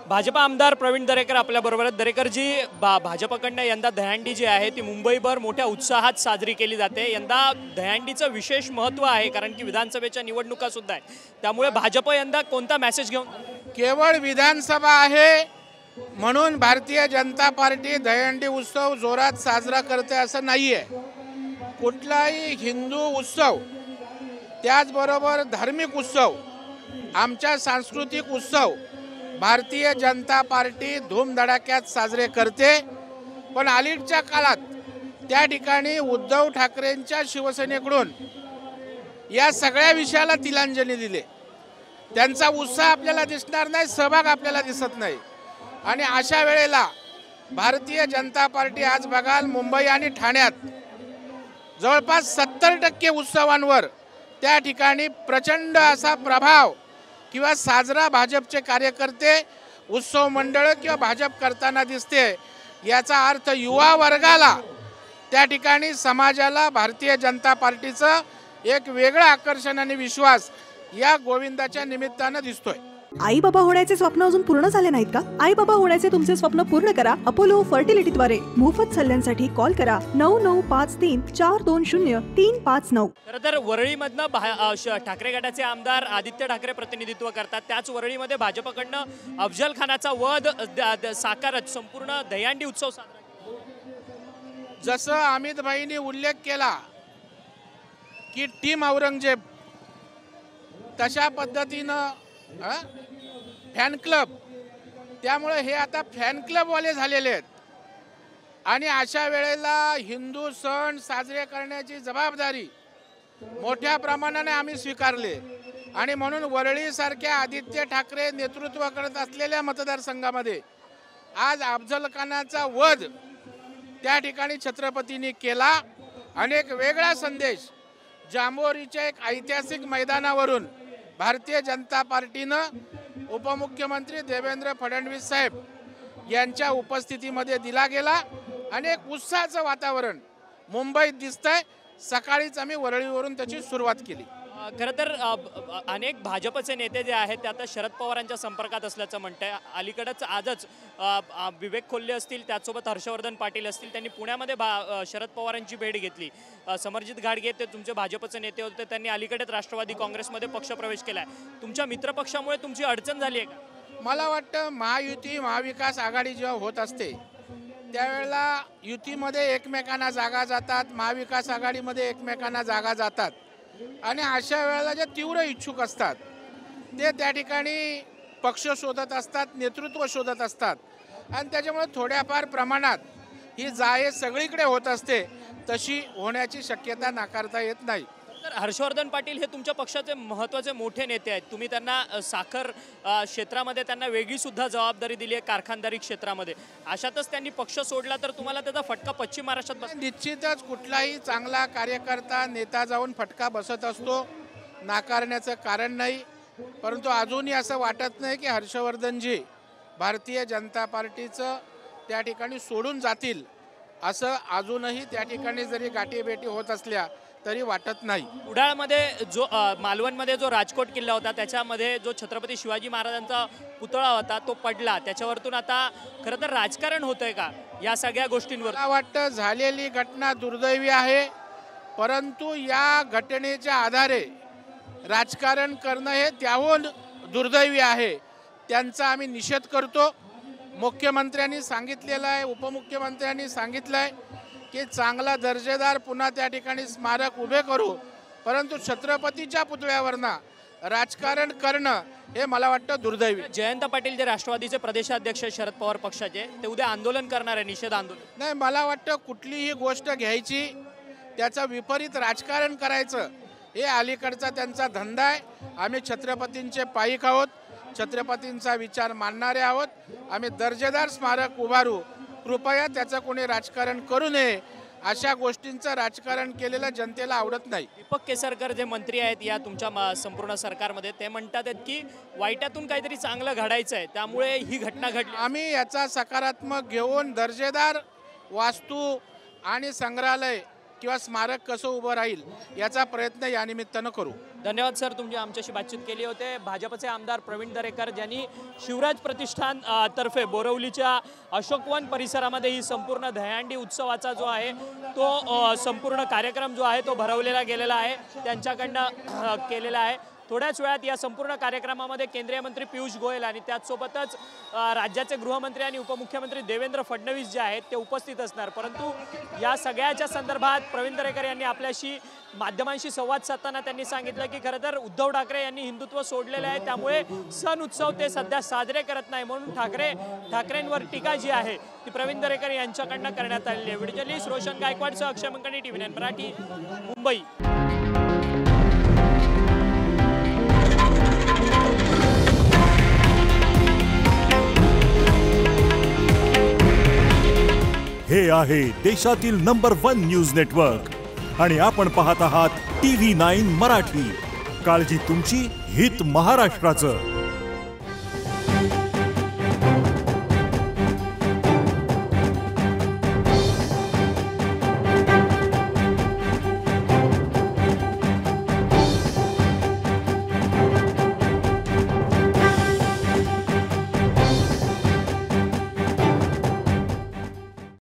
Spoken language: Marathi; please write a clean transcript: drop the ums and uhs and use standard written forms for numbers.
भाजपा आमदार प्रवीण दरेकर आपल्याबरोबर आहेत। दरेकरजी, भाजपकडनं यंदा दहीहंडी जी आहे ती मुंबईभर मोठ्या उत्साहात साजरी केली जाते। यंदा दहीहंडीचं विशेष महत्त्व आहे कारण की विधानसभेच्या निवडणुका सुद्धा आहेत, त्यामुळे भाजप यंदा कोणता मेसेज घेऊन? केवळ विधानसभा आहे म्हणून भारतीय जनता पार्टी दहीहंडी उत्सव जोरात साजरा करते असं नाहीये। कुठलाही हिंदू उत्सव, त्याचबरोबर धार्मिक उत्सव, आमच्या सांस्कृतिक उत्सव भारतीय जनता पार्टी धूमधडाक्यात साजरे करते। पण अलीकडच्या काळात त्या ठिकाणी उद्धव ठाकरेंच्या शिवसेनेकडून या सगळ्या विषयाला तिलांजली दिली। त्यांचा उत्साह आपल्याला दिसणार नाही, सहभाग आपल्याला दिसत नाही। आणि अशा वेळेला भारतीय जनता पार्टी आज बघाल मुंबई आणि ठाण्यात जवळपास 70% उत्सवांवर त्या ठिकाणी प्रचंड असा प्रभाव किंवा साजरा भाजपचे कार्यकर्ते, उत्सव मंडळ किंवा भाजप करताना दिसते। याचा अर्थ युवा वर्गाला, त्या ठिकाणी समाजाला भारतीय जनता पार्टीचं एक वेगळं आकर्षण आणि विश्वास या गोविंदाच्या निमित्तानं दिसतोय। आई बाबा होण्याचे स्वप्न अजून पूर्ण झाले नाहीत का? आई बाबा होण्याचे तुमचे स्वप्न पूर्ण करा अपोलो फर्टिलिटीद्वारे। मोफत सल्ल्यांसाठी कॉल करा 9953420359। खरं तर वरळीमधनं ठाकरे गटाचे आमदार आदित्य ठाकरे प्रतिनिधित्व करतात। त्याच वरळीमध्ये भाजपकडनं अफजल खानाचा वध साकारत संपूर्ण दहीहंडी उत्सव साजरा। जसं अमित भाईंनी उल्लेख केला की टीम औरंगजेब, तशा पद्धतीनं फॅन क्लब, त्यामुळे हे आता फॅन क्लबवाले झालेले आहेत। आणि अशा वेळेला हिंदू सण साजरे करण्याची जबाबदारी मोठ्या प्रमाणाने आम्ही स्वीकारले। आणि म्हणून वरळीसारख्या आदित्य ठाकरे नेतृत्व करत असलेल्या मतदारसंघामध्ये आज अफजल खानाचा वध त्या ठिकाणी छत्रपतींनी केला। अनेक वेगळा संदेश जांभोरीच्या एक ऐतिहासिक मैदानावरून भारतीय जनता पार्टीनं उपमुख्यमंत्री देवेंद्र फडणवीस साहेब यांच्या उपस्थितीमध्ये दिला गेला। अनेक उत्साहाचं वातावरण मुंबईत दिसतंय। सकाळीच आम्ही वरळीवरून त्याची सुरुवात केली। खरं तर अनेक भाजपचे नेते जे आहेत ते आता शरद पवारांच्या संपर्कात असल्याचं म्हणतंय। अलीकडेच आजच विवेक खोल्ले असतील, त्याचसोबत हर्षवर्धन पाटील असतील, त्यांनी पुण्यामध्ये शरद पवारांची भेट घेतली। समरजित घाटगे ते तुमचे भाजपचे नेते होते, त्यांनी अलीकडेच राष्ट्रवादी काँग्रेसमध्ये पक्षप्रवेश केलाय। तुमच्या मित्रपक्षामुळे तुमची अडचण झाली आहे का? मला वाटतं महायुती महाविकास आघाडी जेव्हा होत असते त्यावेळेला युतीमध्ये एकमेकांना जागा जातात, महाविकास आघाडीमध्ये एकमेकांना जागा जातात। आणि अशा वेळेला जे तीव्र इच्छुक असतात ते त्या ठिकाणी पक्ष शोधत असतात, नेतृत्व शोधत असतात। आणि त्याच्यामुळे थोड्याफार प्रमाणात ही जाय सगळीकडे होत असते, तशी होण्याची शक्यता नाकारता येत नाही। तर हर्षवर्धन पाटील हे तुमच्या पक्षाचे महत्त्वाचे मोठे नेते आहेत। तुम्ही त्यांना साखर क्षेत्रामध्ये त्यांना वेगळी सुद्धा जबाबदारी दिली आहे, कारखानदारी क्षेत्रामध्ये। अशातच त्यांनी पक्ष सोडला तर तुम्हाला त्याचा फटका पश्चिम महाराष्ट्रात बस? निश्चितच कुठलाही चांगला कार्यकर्ता नेता जाऊन फटका बसत असतो, नाकारण्याचं कारण नाही। परंतु अजूनही असं वाटत नाही की हर्षवर्धनजी भारतीय जनता पार्टीचं त्या ठिकाणी सोडून जातील, असं अजूनही त्या ठिकाणी जरी गाठीभेटी होत असल्या तरी वाटत नाही। कुडाळमध्ये जो मालवणमध्ये जो राजकोट किल्ला होता त्याच्यामध्ये जो छत्रपती शिवाजी महाराजांचा पुतळा होता तो पडला, त्याच्यावरतून आता खरं तर राजकारण होतंय का या सगळ्या गोष्टींवर? मला वाटतं झालेली घटना दुर्दैवी आहे, परंतु या घटनेच्या आधारे राजकारण करणं हे त्याहून दुर्दैवी आहे। त्यांचा आम्ही निषेध करतो। मुख्यमंत्र्यांनी सांगितलेलं आहे, उपमुख्यमंत्र्यांनी सांगितलं आहे की चांगला दर्जेदार पुन्हा त्या ठिकाणी स्मारक उभे करू, परंतु छत्रपतीच्या पुतळ्यावरनं राजकारण करणं हे मला वाटतं दुर्दैवी। जयंत पाटील जे राष्ट्रवादीचे प्रदेशाध्यक्ष शरद पवार पक्षाचे, ते उद्या आंदोलन करणार आहे, निषेध आंदोलन। नाही, मला वाटतं कुठलीही गोष्ट घ्यायची त्याचं विपरीत राजकारण करायचं हे अलीकडचा त्यांचा धंदा आहे। आम्ही छत्रपतींचे पाईक आहोत, छत्रपतींचा विचार मानणारे आहोत। आम्ही दर्जेदार स्मारक उभारू, कृपया त्याचं कोणी राजकारण करू नये। अशा गोष्टींचं राजकारण केलेलं जनतेला आवडत नाही। दीपक केसरकर जे मंत्री आहेत या तुमच्या संपूर्ण सरकारमध्ये, ते म्हणतात की वाईटातून काहीतरी चांगलं घडायचं आहे, त्यामुळे ही घटना घडली। आम्ही याचा सकारात्मक घेऊन दर्जेदार वास्तू आणि संग्रहालय किंवा स्मारक कसं उभं राहील याचा प्रयत्न या निमित्तानं करू। धन्यवाद सर, तुम्ही आमच्याशी बातचीत केली होते. भाजपचे आमदार प्रवीण दरेकर ज्यांनी शिवराज प्रतिष्ठान तर्फे बोरवलीच्या अशोकवन परिसरामध्ये ही संपूर्ण दहीहंडी उत्सवाचा जो आहे तो संपूर्ण कार्यक्रम जो आहे तो भरवलेला गेलेला आहे, त्यांच्याकडनं केलेला आहे. थोड्याच वेळात या संपूर्ण कार्यक्रमामध्ये केंद्रीय मंत्री पियुष गोयल आणि त्याचसोबतच राज्याचे गृहमंत्री आणि उपमुख्यमंत्री देवेंद्र फडणवीस जे आहेत ते उपस्थित असणार. परंतु या सगळ्याच्या संदर्भात प्रवीण दरेकर यांनी आपल्याशी माध्यमांशी संवाद साधताना त्यांनी सांगितलं की खरं तर उद्धव ठाकरे यांनी हिंदुत्व सोडलेलं आहे, त्यामुळे सण उत्सव ते सध्या साजरे करत नाही, म्हणून ठाकरेंवर टीका जी आहे ती प्रवीण दरेकर यांच्याकडनं करण्यात आलेली आहे. व्हिडिओ जर्नलिस्ट रोशन गायकवाडसह अक्षय मंकणी, TV9 मराठी, मुंबई. हे आहे देशातील नंबर 1 न्यूज नेटवर्क आणि आपण पाहत आहात TV9 मराठी. काळजी तुमची, हित महाराष्ट्राचं.